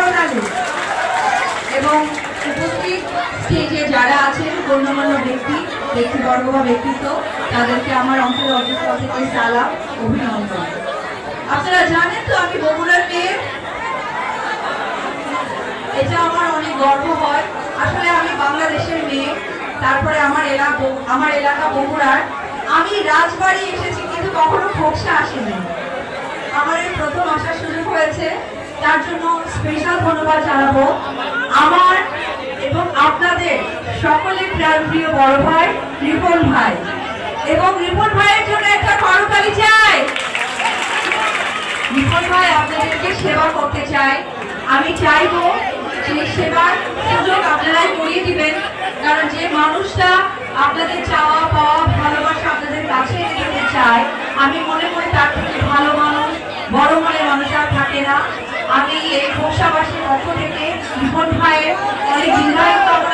করতালি। এবং উপস্থিত স্টেজে যারা আছেন গণ্যমান্য ব্যক্তিবর্গ বা ব্যক্তিত্ব, তাদেরকে আমার অন্তরের অন্তঃস্থল থেকে সালাম, অভিনন্দন। আপনারা জানেন তো আমি বগুড়ার মেয়ে, এটা আমার অনেক গর্ব হয়। আসলে আমি বাংলাদেশের মেয়ে, তারপরে আমার এলাকা বগুড়ার। আমি রাজবাড়ি এসেছি কিন্তু কখনো খোকসা আসিনি। আমার এই প্রথম আসার সুযোগ হয়েছে, তার জন্য স্পেশাল ধন্যবাদ জানাবো আমার এবং আপনাদের সকলের প্রাণপ্রিয় বড় ভাই রিপন ভাই। এবং রিপন ভাইয়ের জন্য একটা করতালি চাই। রিপন ভাই আপনাদেরকে সেবা করতে চাই। আমি চাইবো যে সেবার সুযোগ আপনারাই করিয়ে দিবেন, কারণ যে মানুষটা আপনাদের চাওয়া পাওয়া ভালোবাসা আপনাদের কাছে এনে দিতে চায়, আমি মনে করি তার থেকে ভালো মানুষ, বড় মনের মানুষ আর থাকে না। আমি এই খোকসাবাসীর পক্ষ থেকে রিপন ভাইয়ের অনেক দীর্ঘায়ু কামনা